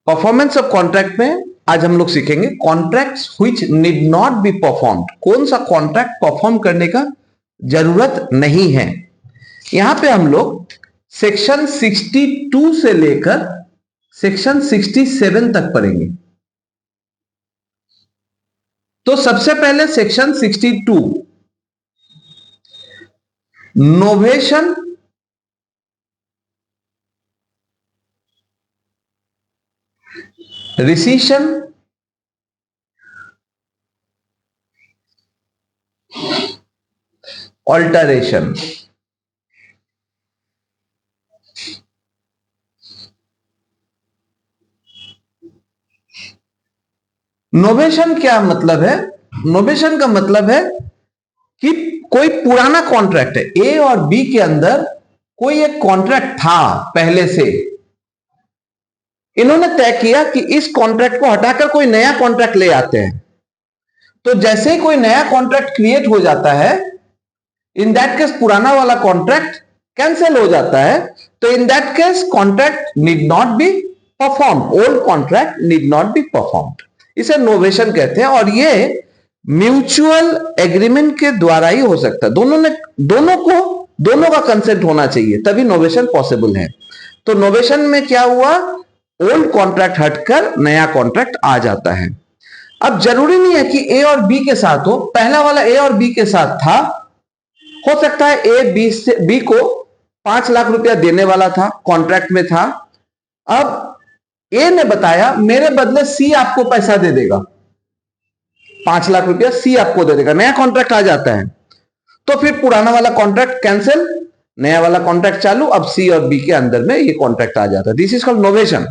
Performance of contract में आज हम लोग सीखेंगे contracts which need not be performed. कौन सा कॉन्ट्रैक्ट परफॉर्म करने का जरूरत नहीं है। यहां पे हम लोग सेक्शन 62 से लेकर सेक्शन 67 तक पढ़ेंगे। तो सबसे पहले सेक्शन 62, नोवेशन, रिसीशन, ऑल्टरेशन। नोवेशन क्या मतलब है? नोवेशन का मतलब है कि कोई पुराना कॉन्ट्रैक्ट है, ए और बी के अंदर कोई एक कॉन्ट्रैक्ट था पहले से, इन्होंने तय किया कि इस कॉन्ट्रैक्ट को हटाकर कोई नया कॉन्ट्रैक्ट ले आते हैं। तो जैसे ही कोई नया कॉन्ट्रैक्ट क्रिएट हो जाता है, इन दैट केस पुराना वाला कॉन्ट्रैक्ट कैंसिल हो जाता है। तो इन that case contract need not be perform, old contract need not be performed. इसे नोवेशन कहते हैं और ये म्यूचुअल एग्रीमेंट के द्वारा ही हो सकता है। दोनों का कंसेंट होना चाहिए, तभी नोवेशन पॉसिबल है। तो नोवेशन में क्या हुआ, ओल्ड कॉन्ट्रैक्ट हटकर नया कॉन्ट्रैक्ट आ जाता है। अब जरूरी नहीं है कि ए और बी के साथ हो। पहला वाला ए और बी के साथ था, हो सकता है ए बी को 5 लाख रुपया देने वाला था, कॉन्ट्रैक्ट में था। अब ए ने बताया मेरे बदले सी आपको पैसा दे देगा, 5 लाख रुपया सी आपको दे देगा, नया कॉन्ट्रैक्ट आ जाता है। तो फिर पुराना वाला कॉन्ट्रैक्ट कैंसिल, नया वाला कॉन्ट्रैक्ट चालू। अब सी और बी के अंदर में ये कॉन्ट्रैक्ट आ जाता है। This is called novation.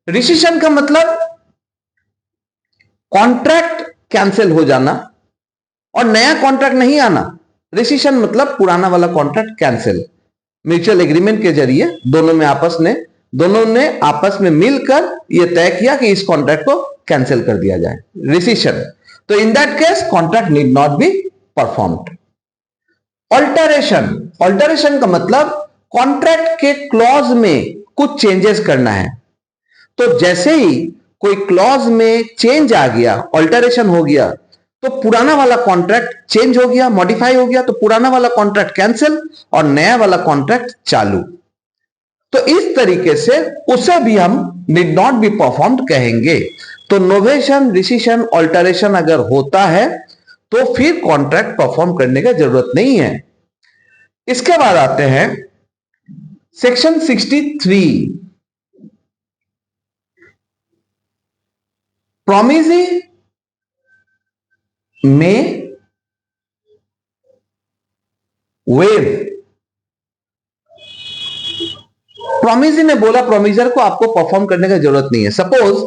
Rescission का मतलब कॉन्ट्रैक्ट कैंसिल हो जाना और नया कॉन्ट्रैक्ट नहीं आना। रिसिशन मतलब पुराना वाला कॉन्ट्रैक्ट कैंसिल, म्यूचुअल एग्रीमेंट के जरिए दोनों ने आपस में मिलकर यह तय किया कि इस कॉन्ट्रैक्ट को कैंसिल कर दिया जाए, रिसिशन। तो इन that case contract need not be performed. Alteration, alteration का मतलब कॉन्ट्रैक्ट के क्लॉज में कुछ चेंजेस करना है। तो जैसे ही कोई क्लॉज में चेंज आ गया, ऑल्टरेशन हो गया, तो पुराना वाला कॉन्ट्रैक्ट चेंज हो गया, मॉडिफाई हो गया, तो पुराना वाला कॉन्ट्रैक्ट कैंसिल और नया वाला कॉन्ट्रैक्ट चालू। तो इस तरीके से उसे भी हम नीड नॉट बी परफॉर्म्ड कहेंगे। तो नोवेशन, रिसिशन, ऑल्टरेशन अगर होता है तो फिर कॉन्ट्रैक्ट परफॉर्म करने की जरूरत नहीं है। इसके बाद आते हैं सेक्शन 63, प्रोमिसी में वेव। प्रोमिसी ने बोला प्रोमिसर को आपको परफॉर्म करने की जरूरत नहीं है। सपोज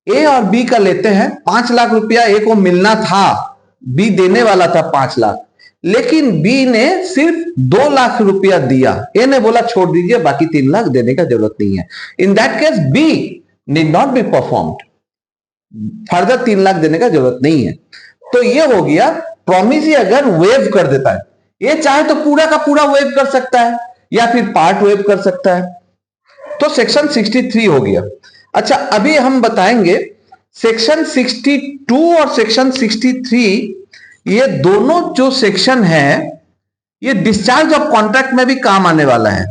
ए और बी का लेते हैं, 5 लाख रुपया ए को मिलना था, बी देने वाला था 5 लाख, लेकिन बी ने सिर्फ 2 लाख रुपया दिया। ए ने बोला छोड़ दीजिए, बाकी 3 लाख देने का जरूरत नहीं है। In that case be need not be performed, further 3 lakh देने का जरूरत नहीं है। तो ये हो गया प्रोमिसी अगर वेव कर देता है। ये चाहे तो पूरा का पूरा वेव कर सकता है या फिर पार्ट वेव कर सकता है। तो सेक्शन 63 हो गया। अच्छा, अभी हम बताएंगे सेक्शन 62 और सेक्शन 63, ये दोनों जो सेक्शन है ये डिस्चार्ज ऑफ कॉन्ट्रैक्ट में भी काम आने वाला है,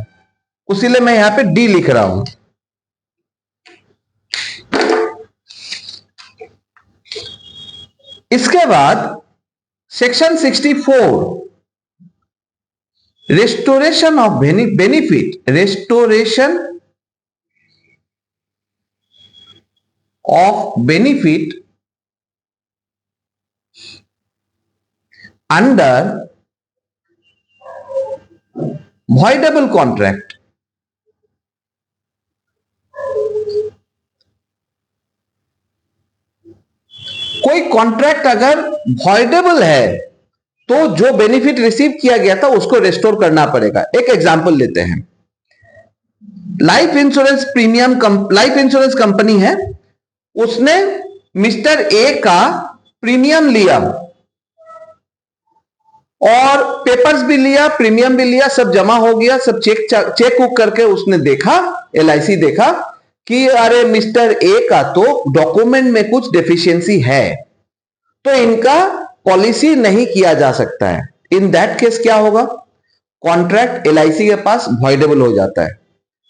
उसीलिए मैं यहां पे डी लिख रहा हूं। इसके बाद section 64, restoration of benefit, restoration of benefit under voidable contract. कोई कॉन्ट्रैक्ट अगर voidable है तो जो बेनिफिट रिसीव किया गया था उसको रेस्टोर करना पड़ेगा। एक एग्जांपल लेते हैं, लाइफ इंश्योरेंस कंपनी है, उसने मिस्टर ए का प्रीमियम लिया और पेपर्स भी लिया, प्रीमियम भी लिया, सब जमा हो गया, सब चेक वुक करके उसने देखा, LIC देखा कि अरे मिस्टर ए का तो डॉक्यूमेंट में कुछ डेफिशिएंसी है, तो इनका पॉलिसी नहीं किया जा सकता है, इन दैट केस क्या होगा, कॉन्ट्रैक्ट एलआईसी के पास वॉइडेबल हो जाता है।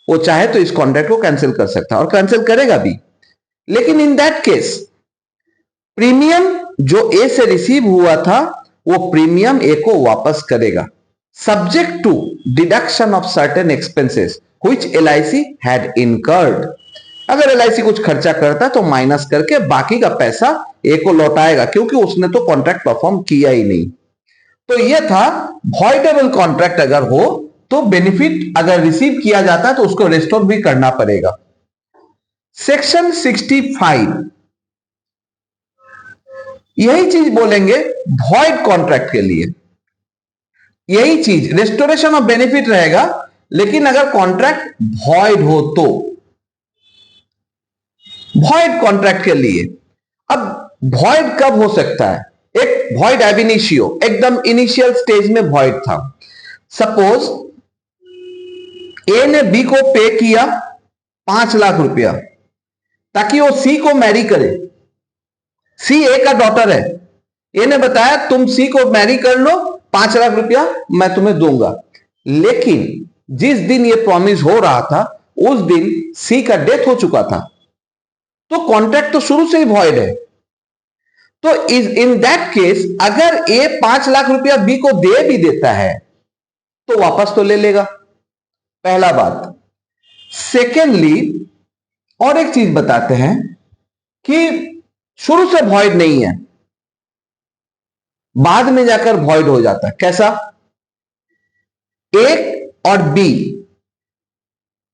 वो चाहे तो इस कॉन्ट्रैक्ट को कैंसिल कर सकता है और कैंसिल करेगा भी। लेकिन इन दैट केस प्रीमियम जो ए से रिसीव हुआ था वो प्रीमियम ए को वापस करेगा, subject to deduction of certain expenses which LIC had incurred. अगर एलआईसी कुछ खर्चा करता तो माइनस करके बाकी का पैसा ए को लौटाएगा, क्योंकि उसने तो कॉन्ट्रैक्ट परफॉर्म किया ही नहीं। तो यह था वॉइडेबल कॉन्ट्रैक्ट अगर हो तो बेनिफिट अगर रिसीव किया जाता है तो उसको रिस्टोर भी करना पड़ेगा। सेक्शन 65 यही चीज बोलेंगे वॉइड कॉन्ट्रैक्ट के लिए, यही चीज रेस्टोरेशन ऑफ बेनिफिट रहेगा, लेकिन अगर कॉन्ट्रैक्ट वॉइड हो तो वॉइड कॉन्ट्रैक्ट के लिए। अब वॉइड कब हो सकता है, एक वॉइड एब इनिशियो, एकदम इनिशियल स्टेज में वॉइड था। सपोज ए ने बी को पे किया 5 लाख रुपया ताकि वो सी को मैरी करे। सी ए का डॉटर है, ए ने बताया तुम सी को मैरी कर लो, 5 लाख रुपया मैं तुम्हें दूंगा। लेकिन जिस दिन ये प्रॉमिस हो रहा था उस दिन सी का डेथ हो चुका था, तो कॉन्ट्रैक्ट तो शुरू से ही वॉइड है। तो इन दैट केस अगर ए 5 लाख रुपया बी को दे भी देता है तो वापस तो ले लेगा, पहला बात। सेकेंडली और एक चीज बताते हैं कि शुरू से वॉइड नहीं है, बाद में जाकर वॉइड हो जाता है। कैसा, ए और बी,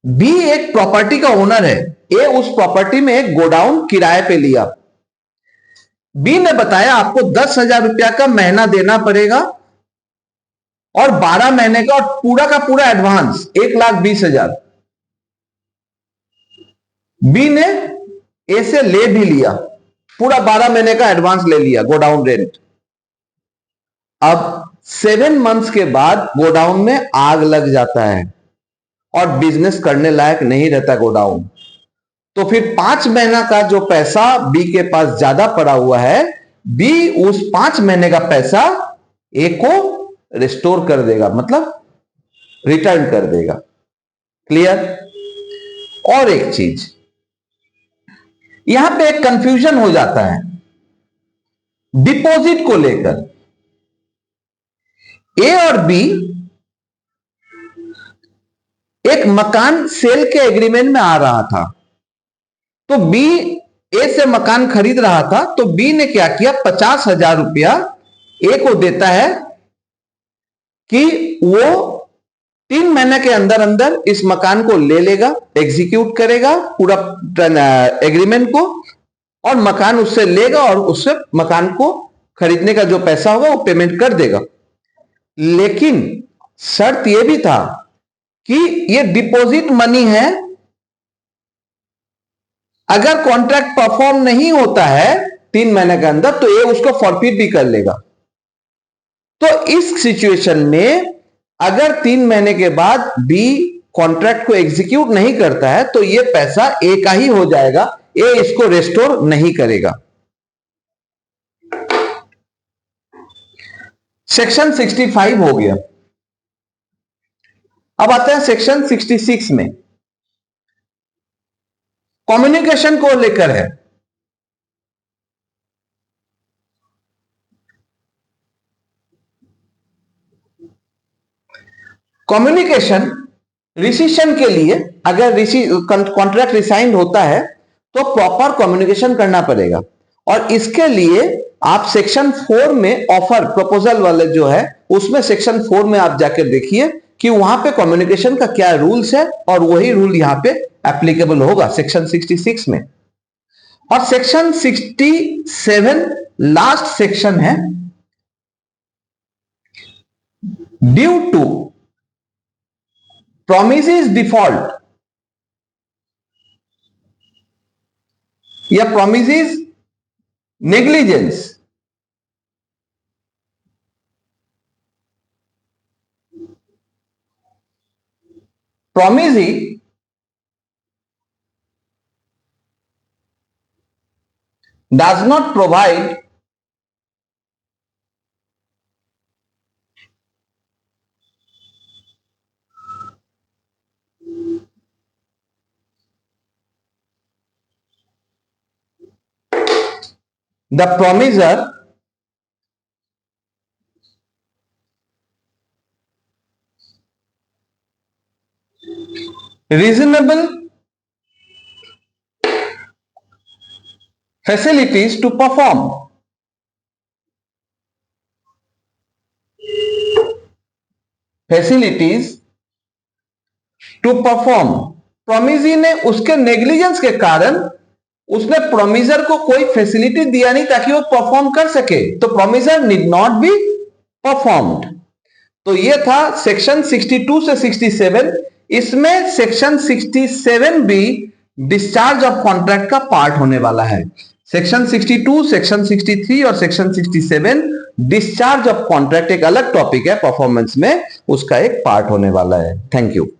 बी एक प्रॉपर्टी का ओनर है, ए उस प्रॉपर्टी में एक गोडाउन किराए पे लिया। बी ने बताया आपको 10,000 रुपया का महीना देना पड़ेगा और 12 महीने का और पूरा एडवांस 1,20,000। बी ने ए से ले भी लिया, पूरा 12 महीने का एडवांस ले लिया गोडाउन रेंट। अब 7 मंथ्स के बाद गोडाउन में आग लग जाता है और बिजनेस करने लायक नहीं रहता गोडाउन, तो फिर 5 महीना का जो पैसा बी के पास ज्यादा पड़ा हुआ है, बी उस 5 महीने का पैसा ए को रिस्टोर कर देगा, मतलब रिटर्न कर देगा। क्लियर। और एक चीज यहां पे एक कंफ्यूजन हो जाता है डिपॉजिट को लेकर। ए और बी एक मकान सेल के एग्रीमेंट में आ रहा था, तो बी ए से मकान खरीद रहा था, तो बी ने क्या किया, 50,000 रुपया ए को देता है कि वो 3 महीने के अंदर अंदर इस मकान को ले लेगा, एग्जीक्यूट करेगा पूरा एग्रीमेंट को, और मकान उससे लेगा और उससे मकान को खरीदने का जो पैसा होगा वो पेमेंट कर देगा। लेकिन शर्त यह भी था कि ये डिपॉजिट मनी है, अगर कॉन्ट्रैक्ट परफॉर्म नहीं होता है 3 महीने के अंदर तो ये उसको फॉरफिट भी कर लेगा। तो इस सिचुएशन में अगर 3 महीने के बाद बी कॉन्ट्रैक्ट को एग्जीक्यूट नहीं करता है तो ये पैसा ए का ही हो जाएगा, ए इसको रेस्टोर नहीं करेगा। सेक्शन 65 हो गया। अब आते हैं सेक्शन 66 में, कम्युनिकेशन को लेकर है। कम्युनिकेशन रिसिशन के लिए, अगर कॉन्ट्रैक्ट रिसाइंड होता है तो प्रॉपर कम्युनिकेशन करना पड़ेगा, और इसके लिए आप सेक्शन 4 में ऑफर प्रपोजल वाले जो है उसमें सेक्शन 4 में आप जाकर देखिए कि वहां पे कम्युनिकेशन का क्या रूल्स है, और वही रूल यहां पे एप्लीकेबल होगा सेक्शन 66 में। और सेक्शन 67 लास्ट सेक्शन है, ड्यू टू प्रोमिसेस डिफॉल्ट या promises negligence, promisee does not provide the promisor reasonable facilities to perform. Facilities to perform. प्रोमिजी ने उसके नेग्लिजेंस के कारण उसने प्रोमिजर को कोई फैसिलिटी दिया नहीं ताकि वो परफॉर्म कर सके, तो प्रोमिजर नीड नॉट बी परफॉर्म्ड। तो ये था सेक्शन 62 से 67। इसमें सेक्शन 67 भी डिस्चार्ज ऑफ कॉन्ट्रैक्ट का पार्ट होने वाला है। सेक्शन 62, सेक्शन 63 और सेक्शन 67 डिस्चार्ज ऑफ कॉन्ट्रैक्ट एक अलग टॉपिक है, परफॉर्मेंस में उसका एक पार्ट होने वाला है। Thank you.